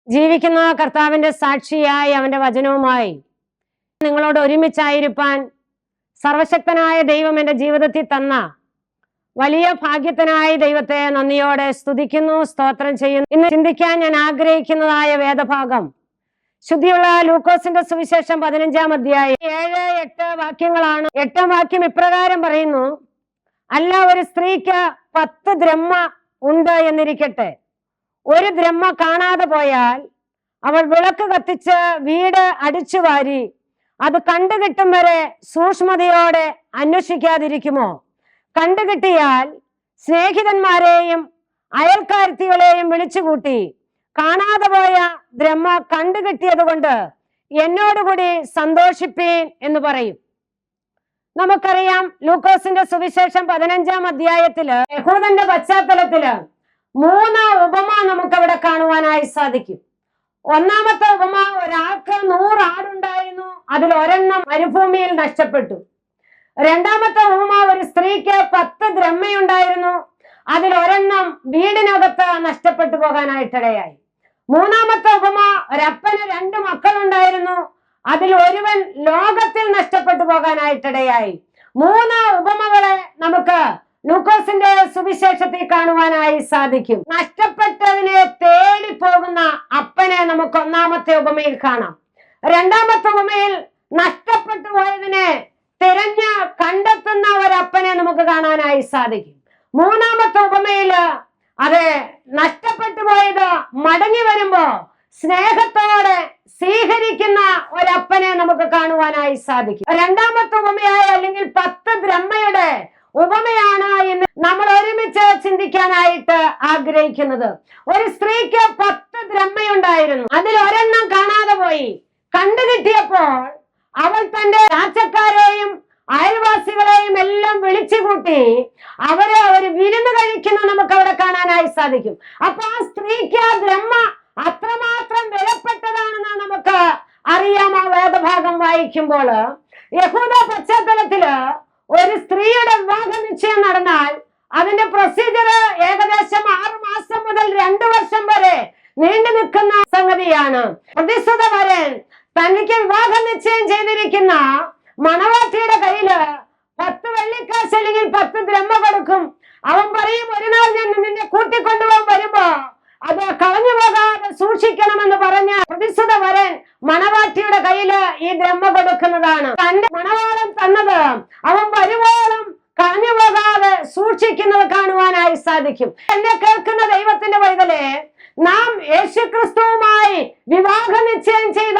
ജീവിക്കുന്ന കർത്താവിന്റെ സാക്ഷിയായി അവന്റെ വചനവുമായി നിങ്ങളോട് ഒരുമിച്ചായിരിക്കാൻ സർവശക്തനായ ദൈവം എൻ്റെ ജീവിതത്തിൽ തന്ന വലിയ ഭാഗ്യത്തിനായി ദൈവത്തെ നന്ദിയോടെ സ്തുതിക്കുന്നു, സ്തോത്രം ചെയ്യുന്നു. ഇന്ന് ചിന്തിക്കാൻ ഞാൻ ആഗ്രഹിക്കുന്നതായ വേദഭാഗം ശുദ്ധിയുള്ള ലൂക്കോസിന്റെ സുവിശേഷം 15-ാം അധ്യായം 7-8 വാക്യങ്ങളാണ്. 8-ാം വാക്യം ഇപ്രകാരം പറയുന്നു: അല്ല, ഒരു സ്ത്രീക്ക് 10 ദ്രഹ്മ ഉണ്ട് എന്നിരിക്കട്ടെ. ഒരു ദ്രഹ്മ കാണാതെ പോയാൽ അവൾ വിളക്ക് കത്തിച്ച് വീട് അടിച്ചു വാരി അത് കണ്ടുകിട്ടും വരെ സൂക്ഷ്മതയോടെ അന്വേഷിക്കാതിരിക്കുമോ? കണ്ടുകിട്ടിയാൽ സ്നേഹിതന്മാരെയും അയൽക്കാരത്തികളെയും വിളിച്ചുകൂട്ടി കാണാതെ പോയ ദ്രഹ്മ കണ്ടുകിട്ടിയത് കൊണ്ട് എന്നോടുകൂടി സന്തോഷിപ്പീൻ എന്ന് പറയും. നമുക്കറിയാം, ലൂക്കോസിന്റെ സുവിശേഷം 15-ാം അധ്യായത്തില് യഹൂദന്റെ പശ്ചാത്തലത്തില് 3 ഉപമ നമുക്കവിടെ കാണുവാനായി സാധിക്കും. ഒന്നാമത്തെ ഉപമ, ഒരാൾക്ക് 100 ആടുണ്ടായിരുന്നു, അതിൽ ഒരെണ്ണം മരുഭൂമിയിൽ നഷ്ടപ്പെട്ടു. രണ്ടാമത്തെ ഉപമ, ഒരു സ്ത്രീക്ക് 10 ദ്രഹ്മയുണ്ടായിരുന്നു, അതിൽ ഒരെണ്ണം വീടിനകത്ത് നഷ്ടപ്പെട്ടു പോകാനായിട്ടിടയായി. മൂന്നാമത്തെ ഉപമ, ഒരപ്പന് 2 മക്കളുണ്ടായിരുന്നു, അതിൽ ഒരുവൻ ലോകത്തിൽ നഷ്ടപ്പെട്ടു പോകാനായിട്ടിടയായി. 3 ഉപമകളെ നമുക്ക് ലൂക്കോസിന്റെ സുവിശേഷത്തിൽ കാണുവാനായി സാധിക്കും. നഷ്ടപ്പെട്ടതിനെ തേടി പോകുന്ന അപ്പനെ നമുക്ക് ഒന്നാമത്തെ ഉപമയിൽ കാണാം. രണ്ടാമത്തെ ഉപമയിൽ നഷ്ടപ്പെട്ടു പോയതിനെ തിരഞ്ഞ് കണ്ടെത്തുന്ന ഒരപ്പനെ നമുക്ക് കാണാനായി സാധിക്കും. മൂന്നാമത്തെ ഉപമയില് അത് നഷ്ടപ്പെട്ടു പോയത് മടങ്ങി വരുമ്പോ സ്നേഹത്തോടെ സ്വീകരിക്കുന്ന ഒരപ്പനെ നമുക്ക് കാണുവാനായി സാധിക്കും. രണ്ടാമത്തെ ഉപമയായ അല്ലെങ്കിൽ 10 ദ്രഹ്മയുടെ ഉപമയാണ് ഇന്ന് നമ്മൾ ഒരുമിച്ച് ചിന്തിക്കാനായിട്ട് ആഗ്രഹിക്കുന്നത്. ഒരു സ്ത്രീക്ക് 10 ദ്രഹ്മയുണ്ടായിരുന്നു, അതിൽ ഒരെണ്ണം കാണാതെ പോയി. കണ്ടുകിട്ടിയപ്പോൾ അവൾ തന്റെ രാജ്യക്കാരെയും അയൽവാസികളെയും എല്ലാം വിളിച്ചുകൂട്ടി അവര് ഒരു വിരുന്ന് കഴിക്കുന്ന നമുക്ക് അവിടെ കാണാനായി സാധിക്കും. അപ്പൊ ആ സ്ത്രീക്ക് ആ ദ്രഹ്മ അത്രമാത്രം വിലപ്പെട്ടതാണെന്ന് നമുക്ക് അറിയാം. ആ വേദഭാഗം വായിക്കുമ്പോൾ യഹൂദ പശ്ചാത്തലത്തില് ഒരു സ്ത്രീയുടെ വിവാഹ നിശ്ചയം നടന്നാൽ അതിന്റെ പ്രൊസീജിയർ ഏകദേശം 6 മാസം മുതൽ 2 വർഷം വരെ നീണ്ടു നിൽക്കുന്ന സംഗതിയാണ്. പ്രതിശ്രുത വരൻ തനിക്ക് വിവാഹ നിശ്ചയം ചെയ്തിരിക്കുന്ന മണവാട്ടിയുടെ കയ്യില് 10 വെള്ളിക്കാശ് അല്ലെങ്കിൽ 10 ദ്രഹ്മ കൊടുക്കും. അവൻ പറയും, ഒരു നാൾ ഞാൻ നിന്നെ കൂട്ടിക്കൊണ്ടുപോകാൻ വരുമ്പോ അത് കളഞ്ഞു പോകാതെ സൂക്ഷിക്കണമെന്ന് പറഞ്ഞ പ്രതിശ്രുത വരൻ മണവാട്ടിയുടെ കയ്യില് ഈ ദ്രഹ്മ കൊടുക്കുന്നതാണ്. തന്റെ മണവാളൻ തന്നത് അവൻ വരുവോളം കളഞ്ഞു പോകാതെ സൂക്ഷിക്കുന്നത് കാണുവാനായി സാധിക്കും. എന്നെ കേൾക്കുന്ന ദൈവത്തിന്റെ പൈതലേ, നാം യേശുക്രിസ്തുവുമായി വിവാഹ നിശ്ചയം ചെയ്ത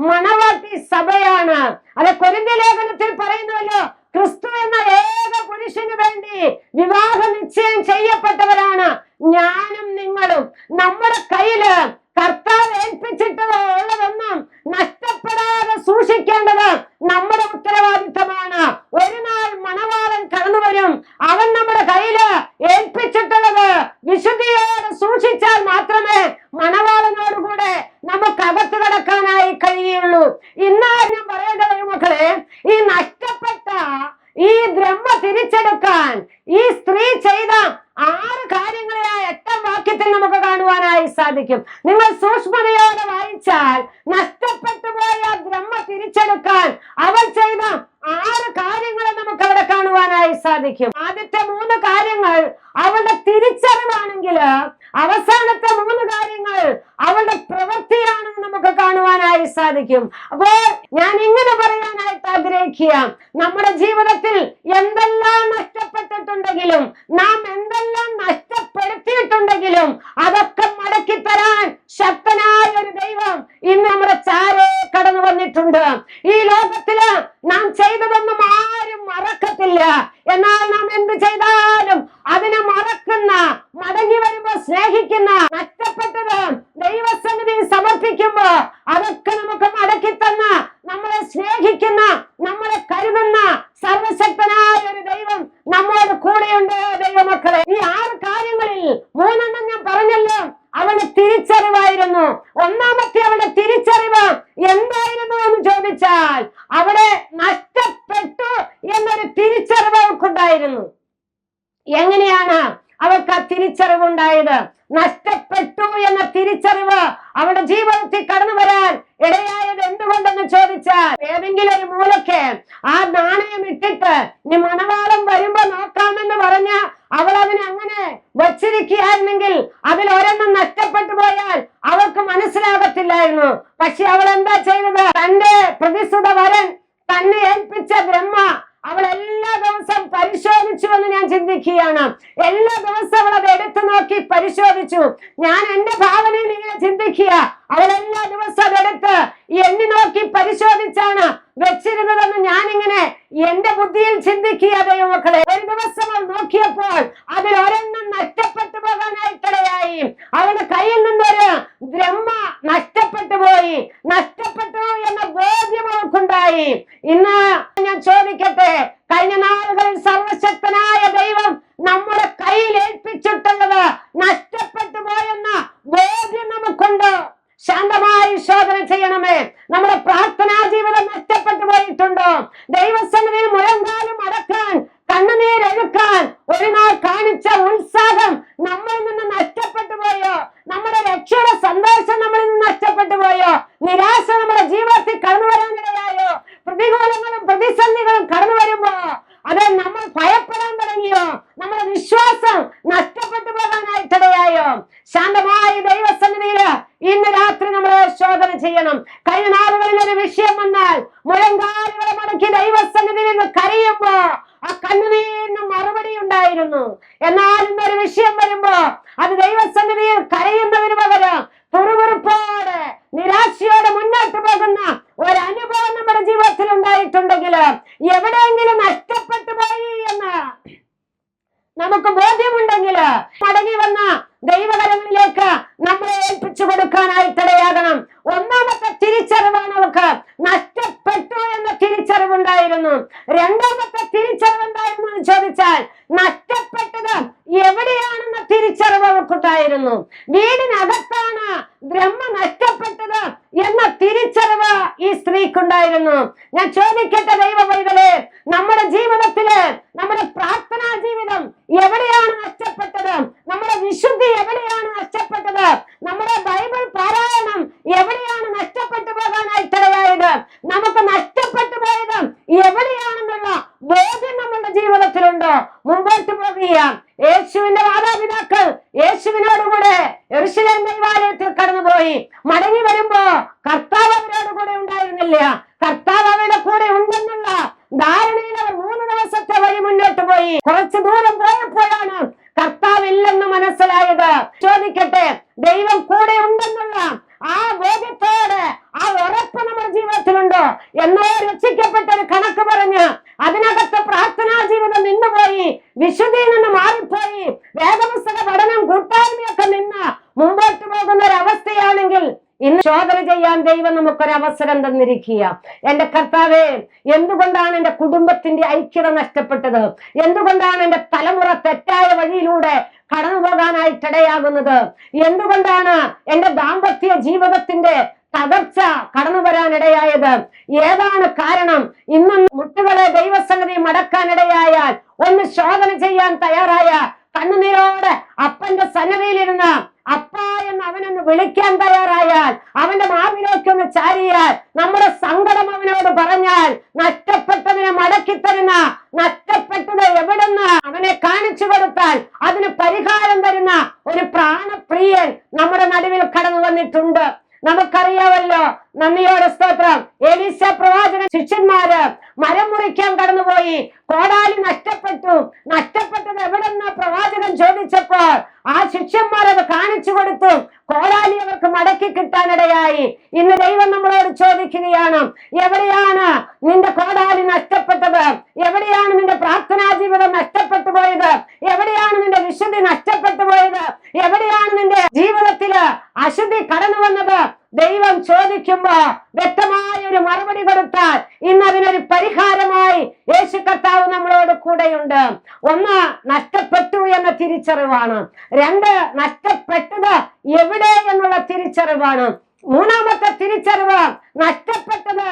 മണവാട്ടി സഭയാണ്. അത് കൊരിന്ത്യ ലേഖനത്തിൽ പറയുന്നുവല്ലോ, ക്രിസ്തു എന്ന ഏക പുരുഷന് വേണ്ടി വിവാഹ നിശ്ചയം ചെയ്യപ്പെട്ടവരാണ് ഞാനും നിങ്ങളും. നമ്മുടെ കയ്യില് കർത്താവ് ഏൽപ്പിച്ചിട്ടുള്ളതൊന്നും നഷ്ടപ്പെടാതെ സൂക്ഷിക്കേണ്ടത് നമ്മുടെ ഉത്തരവാദിത്തമാണ്. ഒരു നാൾ മണവാളൻ കടന്നു വരും. അവൻ നമ്മുടെ കയ്യില് ഏൽപ്പിച്ചിട്ടുള്ളത് വിശുദ്ധിയോടെ സൂക്ഷിച്ചാൽ മാത്രമേ മണവാളനോടുകൂടെ നമുക്ക് അകത്ത് കടക്കാനായി കഴിയുള്ളൂ. ഇന്നാ ഞാൻ പറയേണ്ടത് മക്കളെ, ഈ നഷ്ടപ്പെട്ട ഈ ദ്രഹ്മ തിരിച്ചെടുക്കാൻ ഈ സ്ത്രീ ചെയ്ത 6 കാര്യങ്ങളെ 8-ാം വാക്യത്തിൽ നമുക്ക് കാണുവാനായി സാധിക്കും. നിങ്ങൾ സൂക്ഷ്മതയോടെ വായിച്ചാൽ നഷ്ടപ്പെട്ടു പോയ ദ്രഹ്മ തിരിച്ചെടുക്കാൻ അവൾ ചെയ്ത 6 കാര്യങ്ങളെ നമുക്ക് അവിടെ കാണുവാനായി സാധിക്കും. ആദ്യത്തെ 3 കാര്യങ്ങൾ അവളുടെ തിരിച്ചറിവാണെങ്കിൽ അവസാനത്തെ 3 കാര്യങ്ങൾ അവളുടെ പ്രവൃത്തിയാണെന്ന് നമുക്ക് കാണുവാനായി സാധിക്കും. അപ്പോൾ ഞാൻ ഇങ്ങനെ പറയാനായിട്ട് ആഗ്രഹിക്കുക, നമ്മുടെ ജീവിതത്തിൽ എന്തെല്ലാം നഷ്ടപ്പെട്ടിട്ടുണ്ടെങ്കിലും നാം എന്തെല്ലാം നഷ്ടപ്പെടുത്തിയിട്ടുണ്ടെങ്കിലും അതൊക്കെ മടക്കി തരാൻ ശക്തനായ ഒരു ദൈവം ഇന്ന് നമ്മുടെ ചാരെ കടന്നു വന്നിട്ടുണ്ട്. ഈ ലോകത്തില് നാം ചെയ്തതൊന്നും ആരും മറക്കത്തില്ല. എന്നാൽ നാം എന്ത് ചെയ്താലും അതിനെ മറക്കുന്ന, മടങ്ങി വരുമ്പോ സ്നേഹിക്കുന്ന, നഷ്ടപ്പെട്ടത് ദൈവസന്നിധിയിൽ സമർപ്പിക്കുമ്പോ അതൊക്കെ നമുക്ക് മടക്കി തന്ന, നമ്മളെ സ്നേഹിക്കുന്ന, നമ്മളെ കരുതുന്ന സർവശക്തനായ ഒരു ദൈവം നമ്മോട് കൂടെയുണ്ട്. ദൈവമക്കളെ, ഈ 6 കാര്യങ്ങളിൽ 3 ഞാൻ പറഞ്ഞല്ലോ. അവളുടെ തിരിച്ചറിവായിരുന്നു. ഒന്നാമത്തെ അവളുടെ തിരിച്ചറിവ് എന്തായിരുന്നു എന്ന് ചോദിച്ചാൽ അവിടെ നഷ്ടപ്പെട്ടു എന്നൊരു തിരിച്ചറിവ് അവൾക്കുണ്ടായിരുന്നു. എങ്ങനെയാണ് അവൾക്ക് ആ തിരിച്ചറിവുണ്ടായത്? നഷ്ടപ്പെട്ടു എന്ന തിരിച്ചറിവ് അവളുടെ ജീവിതത്തിൽ കടന്നു വരാൻ ഇടയായത് എന്തുകൊണ്ടെന്ന് ചോദിച്ചാൽ, ഏതെങ്കിലും ഒരു മൂലയ്ക്ക് ആ നാണയം ഇട്ടിട്ട് ഇനി മണവാളം വരുമ്പോ നോക്കാമെന്ന് പറഞ്ഞ അവൾ അതിനെ അങ്ങനെ വച്ചിരിക്കുകയായിരുന്നെങ്കിൽ അതിൽ ഒരെണ്ണം നഷ്ടപ്പെട്ടു പോയാൽ അവൾക്ക് മനസ്സിലാകത്തില്ലായിരുന്നു. പക്ഷെ അവൾ എന്താ ചെയ്തത്? തന്റെ പ്രതിസുത വരൻ തന്നെ ഏൽപ്പിച്ച ബ്രഹ്മ അവൾ എല്ലാ ദിവസവും പരിശോധിച്ചു എന്ന് ഞാൻ ചിന്തിക്കുകയാണ്. എല്ലാ ദിവസവും അവൾ അത് എടുത്തു നോക്കി പരിശോധിച്ചു. ഞാൻ എന്റെ ഭാവനയിൽ ഇങ്ങനെ ചിന്തിക്കുക, അവൾ എല്ലാ ദിവസവും അതെടുത്ത് എണ്ണി നോക്കി പരിശോധിച്ചാണ് വെച്ചിരുന്നതെന്ന് ഞാനിങ്ങനെ എന്റെ ബുദ്ധിയിൽ ചിന്തിക്കുക. ദൈവമക്കളെ, ഒരു ദിവസം അവൾ നോക്കിയപ്പോൾ അതിൽ ഒരെണ്ണം നഷ്ടപ്പെട്ടു പോകാനായിട്ടിടയായി. അവളുടെ കയ്യിൽ നിന്നൊരു ബ്രഹ്മ നഷ്ടപ്പെട്ടു പോയി. നഷ്ടപ്പെട്ടു എന്ന ബോധ്യം അവൾക്കുണ്ടായി. ഇന്ന് ഞാൻ ചോദിക്കട്ടെ, കഴിഞ്ഞ നാളുകളിൽ സർവശക്തനായ ദൈവം നമ്മുടെ കയ്യിൽ ഏൽപ്പിച്ചിട്ടുള്ളത് നഷ്ടപ്പെട്ടു പോയെന്ന ബോധ്യം നമുക്കുണ്ട്. ശാന്തമായി ശോധന ചെയ്യണമേ. നമ്മുടെ പ്രാർത്ഥനാ ജീവിതം നഷ്ടപ്പെട്ടു പോയിട്ടുണ്ടോ? ദൈവസന്നിധിയിൽ മുഴങ്കാലും അടക്കാൻ, കണ്ണുനീരൊഴുക്കാൻ ഒരു നാൾ കാണിച്ച ഉത്സാഹം നമ്മളിൽ നിന്ന് നഷ്ടപ്പെട്ടു പോയോ? നമ്മുടെ രക്ഷയുടെ സന്തോഷം നമ്മളിൽ നിന്ന് നഷ്ടപ്പെട്ടു പോയോ? നിരാശ നമ്മുടെ ജീവിതത്തിൽ കടന്നു വരാനിടയായോ? പ്രതികൂലങ്ങളും പ്രതിസന്ധികളും കടന്നു വരുമ്പോ അത് നമ്മൾ ഭയപ്പെടാൻ തുടങ്ങിയോ? നമ്മുടെ വിശ്വാസം നഷ്ടപ്പെട്ടു പോകാനായിട്ടിടയായോ? ശാന്തമായി ദൈവസന്നിധിയിൽ ഇന്ന് രാത്രി നമ്മൾ ശോധന ചെയ്യണം. കഴിഞ്ഞ നാളുകളിൽ ഒരു വിഷയം വന്നാൽ മുഴങ്കാലുകളെ മടക്കി ദൈവസന്നിധിയിൽ നിന്ന് കരയുമ്പോ ആ കണ്ണുനീരിന് മറുപടി ഉണ്ടായിരുന്നു. എന്നാൽ ഇന്നൊരു വിഷയം വരുമ്പോ അത് ദൈവസന്നിധിയിൽ കരയുന്നതിന് പകരം തുറുതുറുപ്പോടെ നിരാശയോടെ മുന്നോട്ട് പോകുന്ന ഒരനുഭവം നമ്മുടെ ജീവിതത്തിൽ ഉണ്ടായിട്ടുണ്ടെങ്കിൽ, എവിടെയെങ്കിലും നഷ്ടപ്പെട്ടു പോയി എന്ന് നമുക്ക് ബോധ്യമുണ്ടെങ്കിൽ മടങ്ങി വന്ന ദൈവകരങ്ങളിലേക്ക് നമ്മളെ ഏൽപ്പിച്ചു കൊടുക്കാനായിട്ടിടയാകണം. ഒന്നാമത്തെ തിരിച്ചറിവാണ് അവർക്ക് നഷ്ടപ്പെട്ടു എന്ന തിരിച്ചറിവുണ്ടായിരുന്നു. രണ്ടാമത്തെ തിരിച്ചറിവ് എന്തായിരുന്നു എന്ന് ചോദിച്ചാൽ, നഷ്ടപ്പെട്ടത് എവിടെയാണെന്ന തിരിച്ചറിവ് അവർക്കുണ്ടായിരുന്നു. വീടിനകത്താണ് ബ്രഹ്മ നഷ്ടപ്പെട്ടത് എന്ന തിരിച്ചറിവ് ഈ സ്ത്രീക്കുണ്ടായിരുന്നു. ഞാൻ ചോദിക്കട്ടെ ദൈവ പൈതലേ, നമ്മുടെ ജീവിതത്തില് നമ്മുടെ പ്രാർത്ഥനാ ജീവിതം എവിടെയാണ് നഷ്ടപ്പെട്ടത്? നമ്മുടെ വിശുദ്ധി എവിടെയാണ് നഷ്ടപ്പെട്ടത്? നമ്മുടെ ബൈബിൾ പാരായണം എവിടെയാണ് നഷ്ടപ്പെട്ടു പോകാനായിട്ടിടയായത്? നമുക്ക് നഷ്ടപ്പെട്ടു പോയത് എവിടെയാണെന്നുള്ള ബോധ്യം നമ്മുടെ ജീവിതത്തിലുണ്ടോ? മുമ്പോട്ട് പോകുക. യേശുവിന്റെ മാതാപിതാക്കൾ യേശുവിനോടുകൂടെ യെരൂശലേം ദൈവാലയത്തിൽ കടന്നുപോയി. മടങ്ങി വരുമ്പോ കർത്താവ് അവരോട് കൂടെ ഉണ്ടായിരുന്നില്ല. കർത്താവ് അവരുടെ കൂടെ ഉണ്ടെന്നുള്ള ധാരണയിൽ അവർ 3 ദിവസത്തെ വഴി മുന്നോട്ട് പോയി. കുറച്ചു ദൂരം പോയപ്പോഴാണ് കർത്താവ് ഇല്ലെന്ന് മനസ്സിലായത്. ചോദിക്കട്ടെ, ദൈവം കൂടെ ഉണ്ടെന്നുള്ള ആ ബോധ്യത്തോടെ ആ ഉറപ്പ് നമ്മുടെ ജീവിതത്തിലുണ്ടോ? എന്നോ രക്ഷിക്കപ്പെട്ട ഒരു കണക്ക് പറഞ്ഞ് അതിനകത്ത് പ്രാർത്ഥനാ ജീവിതം നിന്നുപോയി, വിശുദ്ധിയിൽ നിന്ന് മാറിപ്പോയി, വേദപുസ്തക പഠനം കൂട്ടായ്മയൊക്കെ നിന്ന് മുമ്പോട്ട് പോകുന്ന ഒരു അവസ്ഥയാണെങ്കിൽ ഇന്ന് ശോധന ചെയ്യാൻ ദൈവം നമുക്കൊരവസരം തന്നിരിക്കുക. എന്റെ കർത്താവേ, എന്തുകൊണ്ടാണ് എന്റെ കുടുംബത്തിന്റെ ഐക്യത നഷ്ടപ്പെട്ടത്? എന്തുകൊണ്ടാണ് എന്റെ തലമുറ തെറ്റായ വഴിയിലൂടെ കടന്നു പോകാനായിട്ടിടയാകുന്നത്? എന്തുകൊണ്ടാണ് എന്റെ ദാമ്പത്യ ജീവിതത്തിന്റെ തകർച്ച കടന്നു വരാനിടയായത്? ഏതാണ് കാരണം? ഇന്നും മുട്ടുകളെ ദൈവസന്നിധി മടക്കാനിടയായാൽ, ഒന്ന് ശോധന ചെയ്യാൻ തയ്യാറായ കണ്ണുനീരോടെ അപ്പന്റെ സന്നിധിയിലിരുന്ന് അപ്പ എന്ന് അവനൊന്ന് വിളിക്കാൻ തയ്യാറായാൽ, അവന്റെ മാവിലേക്കൊന്ന് ചാരിയാൽ, നമ്മുടെ സങ്കടം അവനോട് പറഞ്ഞാൽ, നഷ്ടപ്പെട്ടതിനെ മടക്കി തരുന്ന, നഷ്ടപ്പെട്ടത് എവിടുന്ന് അവനെ കാണിച്ചു കൊടുത്താൽ അതിന് പരിഹാരം തരുന്ന ഒരു പ്രാണപ്രിയൻ നമ്മുടെ നടുവിൽ കടന്നു വന്നിട്ടുണ്ട്. നമുക്കറിയാമല്ലോ. നന്ദിയോടെ സ്തോത്രം. എലീശ പ്രവാചകൻ ശിഷ്യന്മാര് മരം മുറിക്കാൻ കടന്നുപോയി. കോടാലി നഷ്ടപ്പെട്ടു. നഷ്ടപ്പെട്ടത് എവിടെന്ന് പ്രവാചകൻ ചോദിച്ചപ്പോൾ ആ ശിഷ്യന്മാർ അത് കാണിച്ചു കൊടുത്തു. കോടാലി അവർക്ക് മടക്കി കിട്ടാനിടയായി. ഇന്ന് ദൈവം നമ്മളോട് ചോദിക്കുകയാണ്, എവിടെയാണ് നിന്റെ കോടാലി നഷ്ടപ്പെട്ടത്? എവിടെയാണ് നിന്റെ പ്രാർത്ഥനാ ജീവിതം നഷ്ടപ്പെട്ടു പോയത്? എവിടെയാണ് നിന്റെ വിശുദ്ധി നഷ്ടപ്പെട്ടു പോയത്? എവിടെയാണ് നിന്റെ ജീവിതത്തില് അശുദ്ധി കടന്നു വന്നത്? ദൈവം ചോദിക്കുമ്പോ വ്യക്തമായ ഒരു മറുപടി കൊടുത്താൽ ഇന്ന് അതിനൊരു പരിഹാരമായി യേശു കർത്താവ് നമ്മളോട് കൂടെയുണ്ട്. ഒന്ന്, നഷ്ടപ്പെട്ടു എന്ന തിരിച്ചറിവാണ്. രണ്ട്, നഷ്ടപ്പെട്ടത് എവിടെ എന്നുള്ള തിരിച്ചറിവാണ്. മൂന്നാമത്തെ തിരിച്ചറിവ് നഷ്ടപ്പെട്ടത്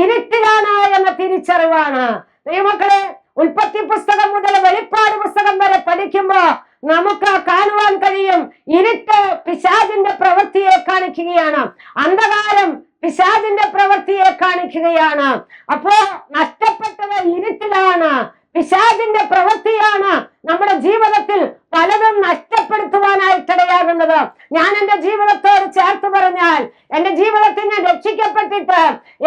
ഇരുട്ടിലാണ് എന്ന തിരിച്ചറിവാണ്. ദൈവമക്കളെ, ഉൽപ്പത്തി പുസ്തകം മുതൽ വെളിപ്പാട് പുസ്തകം വരെ പഠിക്കുമ്പോ നമുക്ക് കാണുവാൻ കഴിയും. ഇരുട്ട് പിശാചിന്റെ പ്രവൃത്തിയെ കാണിക്കുകയാണ്. അന്ധകാരം പിശാചിന്റെ പ്രവൃത്തിയെ കാണിക്കുകയാണ്. അപ്പോ നഷ്ടപ്പെട്ടത് ഇരുട്ടിലാണ്, പിശാചിന്റെ പ്രവൃത്തിയാണ് നമ്മുടെ ജീവിതത്തിൽ പലതും നഷ്ടപ്പെടുത്തുവാനായിട്ടിടയാകുന്നത്. ഞാൻ എന്റെ ജീവിതത്തോട് ചേർത്ത് പറഞ്ഞാൽ, എന്റെ ജീവിതത്തിൽ ഞാൻ രക്ഷിക്കപ്പെട്ടിട്ട്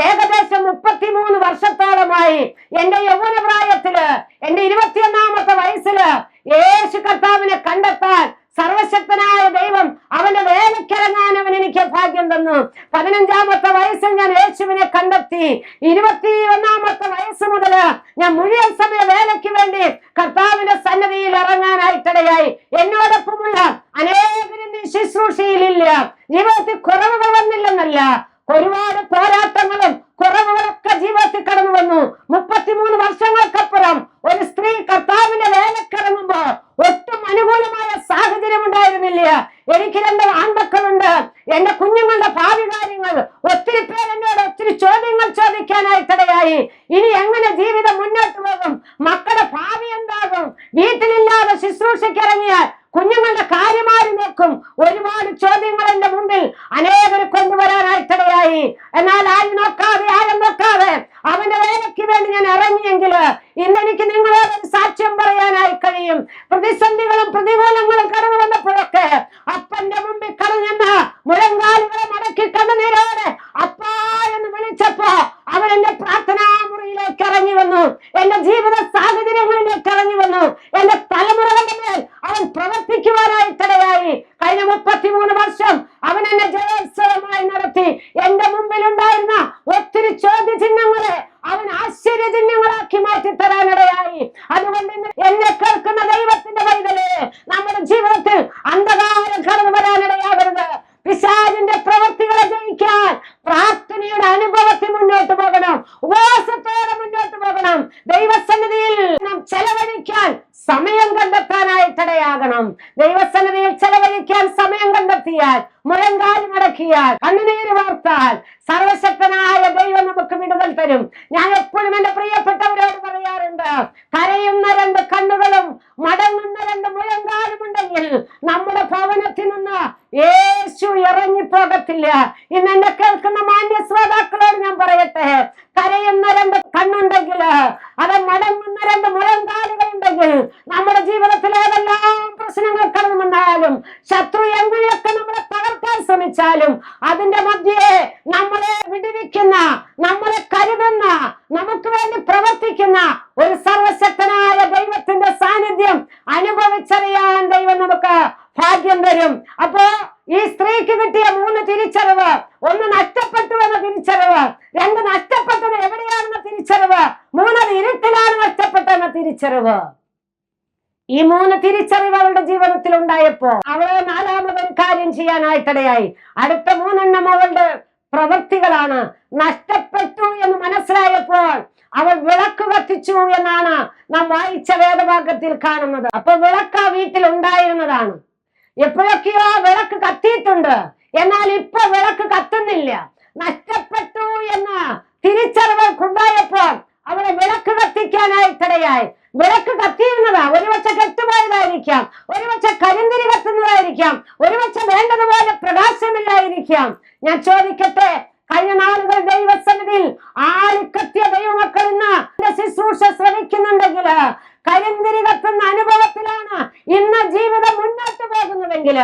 ഏകദേശം 33 വർഷത്തോളമായി. എന്റെ യൗവന പ്രായത്തില്, എന്റെ 21-ാമത്തെ വയസ്സില് യേശു കർത്താവിനെ കണ്ടെത്താൻ സർവശക്തനായ ദൈവം അവന്റെ വേലക്കിറങ്ങാൻ അവൻ എനിക്ക് ഭാഗ്യം തന്നു. 15-ാമത്തെ വയസ്സിൽ ഞാൻ യേശുവിനെ കണ്ടെത്തി. 21-ാമത്തെ വയസ്സ് മുതൽ ഞാൻ മുഴുവൻ സമയ വേലയ്ക്ക് വേണ്ടി കർത്താവിന്റെ സന്നിധിയിൽ ഇറങ്ങാനായിട്ടിടയായി. എന്നോടൊപ്പമുള്ള അനേകരും ഈ ശുശ്രൂഷയിലില്ല. ജീവിതത്തിൽ കുറവുകൾ വന്നില്ലെന്നല്ല, ഒരുപാട് പോരാട്ടങ്ങളും കുറവുകളൊക്കെ ജീവിതത്തിൽ കടന്നു വന്നു. 33 വർഷങ്ങൾക്കപ്പുറം ഒരു സ്ത്രീ കർത്താവിന്റെ വേലക്കിറങ്ങുമ്പോ ഒട്ടും അനുകൂലമായ സാഹചര്യം ഉണ്ടായിരുന്നില്ല. എനിക്ക് 2 ആൺമക്കളുണ്ട്. എന്റെ കുഞ്ഞുങ്ങളുടെ ഭാവി കാര്യങ്ങൾ ഒത്തിരി പേർ എന്നോട് ഒത്തിരി ചോദ്യങ്ങൾ ചോദിക്കാനായിട്ടിടയായി. ഇനി എങ്ങനെ ജീവിതം മുന്നോട്ട് പോകും, മക്കളുടെ ഭാവി എന്താകും, വീട്ടിലില്ലാതെ ശുശ്രൂഷയ്ക്കിറങ്ങിയാൽ കുഞ്ഞുങ്ങളുടെ കാര്യമാരി നോക്കും, ഒരുപാട് ചോദ്യങ്ങൾ എന്റെ മുമ്പിൽ അനേകർ കൊണ്ടുവരാനായിട്ടിടയായി. എന്നാൽ ആരും നോക്കാതെ അവന്റെ വേലയ്ക്ക് വേണ്ടി ഞാൻ ഇറങ്ങിയെങ്കിൽ ഇന്നെനിക്ക് നിങ്ങളോട് സാക്ഷ്യം പറയാനായി കഴിയും. പ്രതിസന്ധികളും പ്രതികൂലങ്ങളും കടന്നു വന്നപ്പോഴൊക്കെ അപ്പന്റെ മുമ്പിൽ കടഞ്ഞെന്ന മുഴങ്കാലുകളെ മടക്കി കണ്ണുനീരോടെ അപ്പാ എന്ന് വിളിച്ചപ്പോ അവൻ എന്റെ പ്രാർത്ഥനാ മുറിയിലേക്ക് ഇറങ്ങി വന്നു, എന്റെ ജീവിത സാഹചര്യങ്ങളിലേക്ക് ഇറങ്ങി വന്നു, എന്റെ തലമുറകളുടെ മേൽ അവൻ പ്രവർത്തിക്കുവാനായിട്ടിടയായി. കഴിഞ്ഞ 33 വർഷം അവൻ എന്നെ ജയോത്സവമായി നടത്തി. എന്റെ മുമ്പിൽ ഉണ്ടായിരുന്ന ഒത്തിരി ചോദ്യചിഹ്നങ്ങളെ അവൻ ആശ്ചര്യചിഹ്നങ്ങളാക്കി മാറ്റി തരാനിടയായി. അതുകൊണ്ട് എന്നെ കേൾക്കുന്ന ദൈവത്തിന്റെ പൈതലേ, നമ്മുടെ ജീവിതത്തിൽ അന്ധകാരം കടന്നു വരാനിടയാകരുത്. പിശാചിന്റെ പ്രവൃത്തികളെ ജയിക്കാൻ പ്രാർത്ഥനയുടെ അനുഭവത്തിൽ മുന്നോട്ട് പോകണം, ഉപവാസത്തോടെ മുന്നോട്ട് പോകണം, ദൈവസന്നിധിയിൽ നാം ചെലവഴിക്കാൻ സമയം കണ്ടെത്താനായിട്ടിടയാകണം. ദൈവസന്നിധിയിൽ ചെലവഴിക്കാൻ സമയം കണ്ടെത്തിയാൽ, മുഴങ്കാൽ മടക്കിയാൽ, കണ്ണുനീര് വാർത്താൽ സർവശക്തനായ ദൈവം നമുക്ക് വിടുതൽ തരും. ഞാൻ എപ്പോഴും എന്റെ പ്രിയപ്പെട്ടവരോട് പറയാറുണ്ട്, കരയുന്ന 2 കണ്ണുകളും മടങ്ങുന്ന 2 മുഴങ്കാലും ഉണ്ടെങ്കിൽ നമ്മുടെ ഭവനത്തിൽ നിന്ന് യേശു ഇറങ്ങിപ്പോകത്തില്ല. ഇന്ന് എന്നെ കേൾക്കുന്ന മാന്യ ശ്രോതാക്കളോട് ഞാൻ പറയട്ടെ, കരയുന്ന 2 കണ്ണുണ്ടെങ്കിൽ, അത് മടങ്ങുന്ന 2 മുഴങ്കാലുകൾ ഉണ്ടെങ്കിൽ, നമ്മുടെ ജീവിതത്തിൽ ഏതെല്ലാം പ്രശ്നങ്ങൾ കടന്നു വന്നാലും, ശത്രു എങ്ങനെയൊക്കെ നമ്മളെ തകർക്കാൻ ശ്രമിച്ചാലും, അതിന്റെ മധ്യേ നമ്മളെ വിടുവിക്കുന്ന, നമ്മളെ കരുതുന്ന, നമുക്ക് വേണ്ടി പ്രവർത്തിക്കുന്ന ഒരു സർവശക്തനായ ദൈവത്തിന്റെ സാന്നിധ്യം അനുഭവിച്ചറിയാൻ ദൈവം നമുക്ക് ഭാഗ്യം തരും. അപ്പോ ഈ സ്ത്രീക്ക് കിട്ടിയ 3 തിരിച്ചറിവ്: 1 നഷ്ടപ്പെട്ടു എന്ന തിരിച്ചറിവ്, 2 നഷ്ടപ്പെട്ടത് എവിടെയാണെന്ന തിരിച്ചറിവ്, 3 ഇരുട്ടിലാണ് നഷ്ടപ്പെട്ടെന്ന തിരിച്ചറിവ്. ഈ 3 തിരിച്ചറിവ് അവളുടെ ജീവിതത്തിൽ ഉണ്ടായപ്പോ അവള് 4ാമതൊരു കാര്യം ചെയ്യാനായിട്ടിടയായി. അടുത്ത 3 എണ്ണം അവളുടെ പ്രവൃത്തികളാണ്. നഷ്ടപ്പെട്ടു എന്ന് മനസ്സിലായപ്പോൾ അവൾ വിളക്ക് കത്തിച്ചു എന്നാണ് നാം വായിച്ച വേദഭാഗത്തിൽ കാണുന്നത്. അപ്പൊ വിളക്ക് ആ വീട്ടിൽ ഉണ്ടായിരുന്നതാണ്. എപ്പോഴൊക്കെയോ വിളക്ക് കത്തിയിട്ടുണ്ട്, എന്നാൽ ഇപ്പൊ വിളക്ക് കത്തുന്നില്ല. നഷ്ടപ്പെട്ടു എന്ന തിരിച്ചറിവുണ്ടായപ്പോൾ അവളെ വിളക്ക് കത്തിക്കാനായിട്ടിടയായി. വിളക്ക് കത്തിയിരുന്നതാ, ഒരുപക്ഷെ കെട്ടുപോയതായിരിക്കാം, ഒരുപക്ഷെ കരിന്തിരി കത്തുന്നതായിരിക്കാം, ഒരുപക്ഷെ വേണ്ടതുപോലെ പ്രകാശമില്ലായിരിക്കാം. ഞാൻ ചോദിക്കട്ടെ, കഴിഞ്ഞ നാളുകൾ ദൈവസന്നിധിയിൽ ആളിക്കത്തിയ ദൈവമക്കൾ ഇന്ന് ശുശ്രൂഷ ശ്രമിക്കുന്നുണ്ടെങ്കിൽ, കരിന്തിരി കത്തുന്ന അനുഭവത്തിലാണ് ഇന്ന് ജീവിതം മുന്നോട്ട് പോകുന്നതെങ്കിൽ,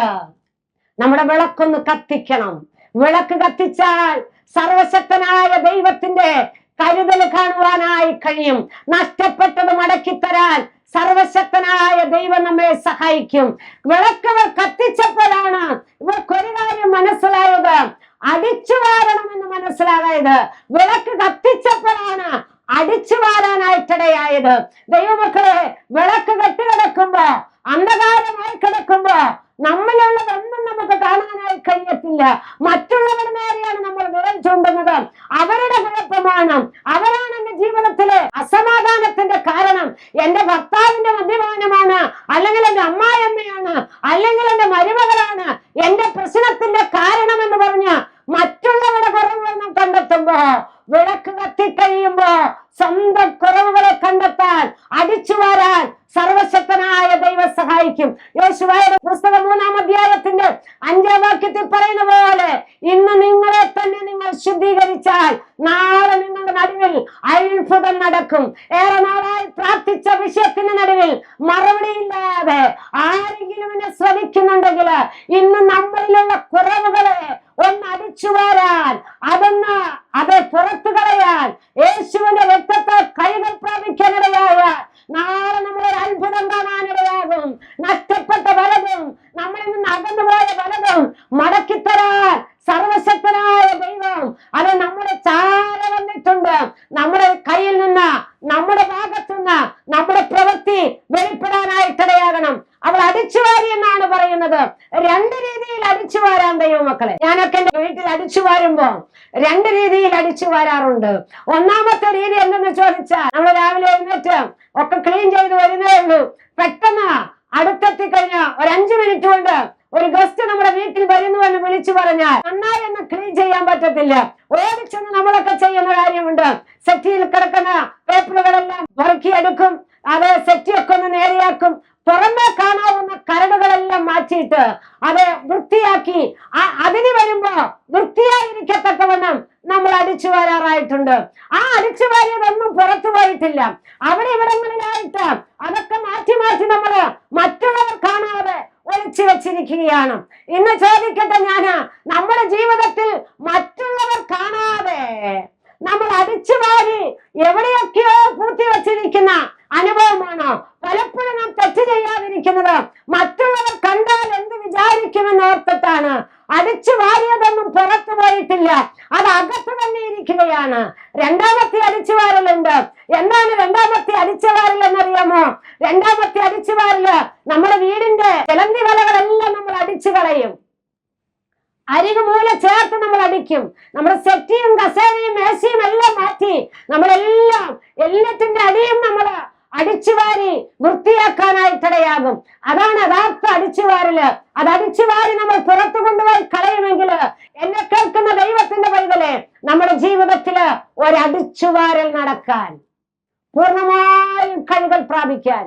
നമ്മുടെ വിളക്കൊന്ന് കത്തിക്കണം. വിളക്ക് കത്തിച്ചാൽ സർവശക്തനായ ദൈവത്തിന്റെ കരുതൽ കാണുവാനായി കഴിയും. നഷ്ടപ്പെട്ടത് മടക്കിത്തരാൻ സർവശക്തനായ ദൈവം നമ്മെ സഹായിക്കും. വിളക്കുകൾ കത്തിച്ചപ്പോഴാണ് ഇവർക്കൊരു കാര്യം മനസ്സിലായത്, അടിച്ചു വാരണമെന്ന് മനസ്സിലായത്. വിളക്ക് കത്തിച്ചപ്പോഴാണ് അടിച്ചു വാരാനായിട്ടിടയായത്. ദൈവമക്കളെ, വിളക്ക് കെട്ടിക്കിടക്കുമ്പോ, അന്ധകാരമായി കിടക്കുമ്പോ നമ്മളുള്ളതൊന്നും നമുക്ക് കാണാനായി കഴിയത്തില്ല. മറ്റുള്ളവരുടെ നേരെയാണ് നമ്മൾ വിരൽ ചൂണ്ടുന്നത്. അവരുടെ കുഴപ്പമാണ്, അവരാണ് എന്റെ ജീവിതത്തിലെ അസമാധാനത്തിന്റെ കാരണം. എന്റെ ഭർത്താവിന്റെ മദ്യപാനമാണ്, അല്ലെങ്കിൽ എന്റെ അമ്മായിയമ്മയാണ്, അല്ലെങ്കിൽ എന്റെ മരുമകളാണ് എന്റെ പ്രശ്നത്തിന്റെ കാരണം എന്ന് പറഞ്ഞ് മറ്റുള്ളവരുടെ കുറവുകൾ നാം കണ്ടെത്തുമ്പോ, വിളക്ക് കത്തിക്കഴിയുമ്പോ സ്വന്തം കുറവുകളെ കണ്ടെത്താൻ, അടിച്ചു വാരാൻ സർവശക്തനായ ദൈവം സഹായിക്കും. യോശുവയുടെ പുസ്തകം 3-ാം അധ്യായത്തിന്റെ 5-ാം വാക്യത്തിൽ പറയുന്ന പോലെ ഇന്ന് നിങ്ങളെ തന്നെ നിങ്ങൾ ശുദ്ധീകരിച്ചാൽ നാളെ നിങ്ങളുടെ നടുവിൽ അത്ഭുതം നടക്കും. ഏറെ നാളായി പ്രാർത്ഥിച്ച വിഷയത്തിന് നടുവിൽ മറുപടിയില്ലാതെ ആരെങ്കിലും എന്നെ ശ്രമിക്കുന്നുണ്ടെങ്കിൽ ഇന്ന് നമ്മളിലുള്ള കുറവുകളെ ഒന്ന് അടിച്ചു വാരാൻ, അത് പുറത്തു കളയാൻ യേശുവിന്റെ രക്തത്താൽ കൈകൾ പ്രാപിക്കാനിടയായ നാളെ നമ്മളൊരു അത്ഭുതം കാണാനിടയാകും. നഷ്ടപ്പെട്ട പലതും, നമ്മളിൽ നിന്ന് അകന്നുപോയ പലതും മടക്കിത്തരാൻ സർവശക്തനായ ദൈവം അത് നമ്മുടെ ചാര വന്നിട്ടുണ്ട്. നമ്മുടെ കയ്യിൽ നിന്ന്, നമ്മുടെ ഭാഗത്തുനിന്ന് നമ്മുടെ പ്രവൃത്തി വെളിപ്പെടാനായിട്ടിടയാകണം. അവൾ അടിച്ചു വാരി എന്നാണ് പറയുന്നത്. 2 രീതിയിൽ അടിച്ചു വാരാൻ ദൈവമക്കളെ. ഞാനൊക്കെ എന്റെ വീട്ടിൽ അടിച്ചു വാരുമ്പോ 2 രീതിയിൽ അടിച്ചു വാരാറുണ്ട്. ഒന്നാമത്തെ രീതി എന്തെന്ന് ചോദിച്ചാൽ, നമ്മൾ രാവിലെ എഴുന്നേറ്റ് ഒക്കെ ക്ലീൻ ചെയ്ത് വരുന്നേ ഉള്ളൂ. പെട്ടെന്ന് അടുത്തെത്തി കഴിഞ്ഞ ഒരു 5 മിനിറ്റ് കൊണ്ട് ഒരു ഗസ്റ്റ് നമ്മുടെ വീട്ടിൽ വരുന്നു എന്ന് വിളിച്ചു പറഞ്ഞാൽ നന്നായി ഒന്ന് ക്ലീൻ ചെയ്യാൻ പറ്റത്തില്ല. ഓടിച്ചെന്ന് നമ്മളൊക്കെ ചെയ്യുന്ന കാര്യമുണ്ട്. സെറ്റിയിൽ കിടക്കുന്ന പേപ്പറുകളെല്ലാം പെറുക്കിയെടുക്കും, അത് സെറ്റിയൊക്കെ ഒന്ന് നേരെയാക്കും, പുറമെ കാണാവുന്ന കരടുകളെല്ലാം മാറ്റിയിട്ട് അത് വൃത്തിയാക്കി അതിന് വരുമ്പോ വൃത്തിയായിരിക്കത്തക്കവണ്ണം നമ്മൾ അടിച്ചു വാരാറായിട്ടുണ്ട്. ആ അടിച്ചു വാരിയതൊന്നും പുറത്തു പോയിട്ടില്ല. അവിടെ ഇവിടങ്ങളിലായിട്ട് അതൊക്കെ മാറ്റി മാറ്റി നമ്മള് മറ്റുള്ളവർ കാണാതെ ഒളിച്ചു വെച്ചിരിക്കുകയാണ്. ഇന്ന് ചോദിക്കട്ടെ, നമ്മുടെ ജീവിതത്തിൽ മറ്റുള്ളവർ കാണാതെ നമ്മൾ അടിച്ചു വാരി എവിടെയൊക്കെയോ പൂത്തി വെച്ചിരിക്കുന്ന അനുഭവമാണോ പലപ്പോഴും നാം തെറ്റ് ചെയ്യാതിരിക്കുന്നത്? മറ്റുള്ളവർ കണ്ടാൽ എന്ത് വിചാരിക്കുമെന്ന് ഓർത്തിട്ടാണ്. അടിച്ചു വാരിയതൊന്നും പുറത്തു പോയിട്ടില്ല, അത് അകത്ത് തന്നെ ഇരിക്കുകയാണ്. 2ാമത്തെ അടിച്ചുവാരലുണ്ട്. എന്താണ് 2ാമത്തെ അടിച്ചുവാരൽ എന്നറിയാമോ? 2ാമത്തെ അടിച്ചുവാരല് നമ്മുടെ വീടിന്റെ ചിലന്തി വലകളെല്ലാം നമ്മൾ അടിച്ചു കളയും. അരികുമൂല ചേർത്ത് നമ്മൾ അടിക്കും. നമ്മുടെ സെറ്റിയും കസേരയും മേശയും എല്ലാം മാറ്റി എല്ലാത്തിന്റെ അടിയും നമ്മൾ അടിച്ചുവാരി വൃത്തിയാക്കാനായിട്ടിടയാകും. അതാണ് യഥാർത്ഥ അടിച്ചുവാരല്. അത് അടിച്ചുവാരി നമ്മൾ പുറത്തു കൊണ്ടുപോയി കളയുമെങ്കിൽ എന്നെ കേൾക്കുന്ന ദൈവത്തിന്റെ പൈതലേ, നമ്മുടെ ജീവിതത്തില് ഒരടിച്ചുവാരൽ നടക്കാൻ, പൂർണ്ണമായും കഴിവുകൾ പ്രാപിക്കാൻ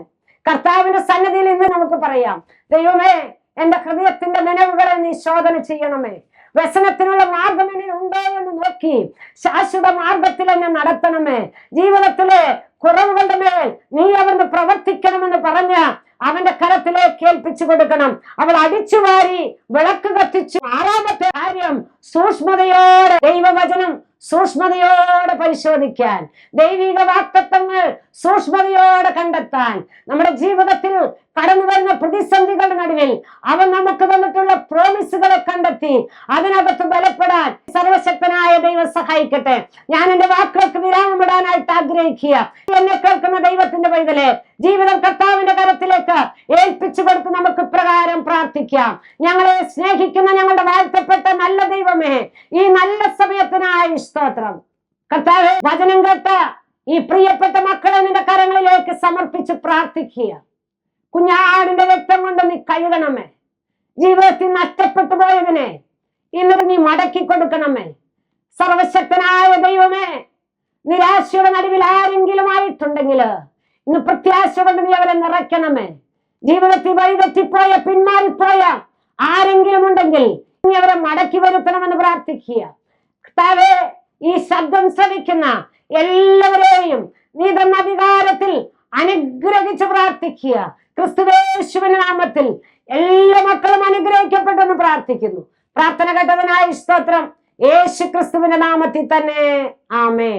കർത്താവിന്റെ സന്നിധിയിൽ ഇന്ന് നമുക്ക് പറയാം, ദൈവമേ എന്റെ ഹൃദയത്തിന്റെ നിലവുകളെ നീ ശോധന ചെയ്യണമേ. വ്യസനത്തിനുള്ള മാർഗം എന്നിൽ ഉണ്ടോ എന്ന് നോക്കി ശാശ്വത മാർഗത്തിൽ എന്നെ നടത്തണമേ. ജീവിതത്തിലെ കുറവുകളുടെ മേൽ നീ അവിടുന്ന് പ്രവർത്തിക്കണമെന്ന് പറഞ്ഞ് അവന്റെ കരത്തിലേക്ക് ഏൽപ്പിച്ചു കൊടുക്കണം. അവൾ അടിച്ചു വാരി വിളക്ക് കത്തിച്ചു. 6ാമത്തെ കാര്യം, സൂക്ഷ്മതയോടെ ദൈവവചനം സൂക്ഷ്മതയോടെ പരിശോധിക്കാൻ, ദൈവിക വാക്തത്വങ്ങൾ സൂക്ഷ്മതയോടെ കണ്ടെത്താൻ, നമ്മുടെ ജീവിതത്തിൽ കടന്നു വരുന്ന പ്രതിസന്ധികളുടെ നടുവിൽ അവൻ നമുക്ക് തന്നിട്ടുള്ള പ്രോമിസുകളെ കണ്ടെത്തി അതിനകത്ത് ബലപ്പെടാൻ സർവശക്തനായ ദൈവം സഹായിക്കട്ടെ. ഞാൻ എന്റെ വാക്കുകൾക്ക് വിരാമമിടാനായിട്ട് ആഗ്രഹിക്കുക. എന്നെ കേൾക്കുന്ന ദൈവത്തിന്റെ പൈതലേ, ജീവിതം കർത്താവിന്റെ കരത്തിലേക്ക് ഏൽപ്പിച്ചു കൊടുത്ത് നമുക്ക് പ്രകാരം പ്രാർത്ഥിക്കാം. ഞങ്ങളെ സ്നേഹിക്കുന്ന ഞങ്ങളുടെ വാഴ്ത്തപ്പെട്ട നല്ല ദൈവമേ, ഈ നല്ല സമയത്തിനായി സ്തോത്രം. കർത്താവേ, വചനം കേട്ട ഈ പ്രിയപ്പെട്ട മക്കളെ നിന്റെ കരങ്ങളിലേക്ക് സമർപ്പിച്ച് പ്രാർത്ഥിക്കുക. കുഞ്ഞാടിന്റെ രക്തം കൊണ്ട് നീ കഴുകണമേ. ജീവിതത്തിൽ നഷ്ടപ്പെട്ടു പോയതിനെ ഇന്ന് നീ മടക്കി കൊടുക്കണമേ. സർവശക്തനായ ദൈവമേ, നിരാശയുടെ നടുവിൽ ആരെങ്കിലും ആയിട്ടുണ്ടെങ്കിൽ ഇന്ന് പ്രത്യാശ കൊണ്ട് നീ അവരെ നിറയ്ക്കണമേ. ജീവിതത്തിൽ വഴിതെറ്റിപ്പോയ, പിന്മാറിപ്പോയ ആരെങ്കിലും ഉണ്ടെങ്കിൽ നീ അവരെ മടക്കി വരുത്തണമെന്ന് പ്രാർത്ഥിക്കുക. കർത്താവേ, ഈ ശബ്ദം ശ്രവിക്കുന്ന എല്ലാവരെയും നീ തന്ന അധികാരത്തിൽ അനുഗ്രഹിച്ച് പ്രാർത്ഥിക്കുക. ക്രിസ്തുയേശുവിന്റെ നാമത്തിൽ എല്ലാ മക്കളും അനുഗ്രഹിക്കപ്പെട്ടെന്ന് പ്രാർത്ഥിക്കുന്നു. പ്രാർത്ഥന കേട്ടതിനായി സ്തോത്രം. യേശു ക്രിസ്തുവിന്റെ നാമത്തിൽ തന്നെ, ആമേൻ.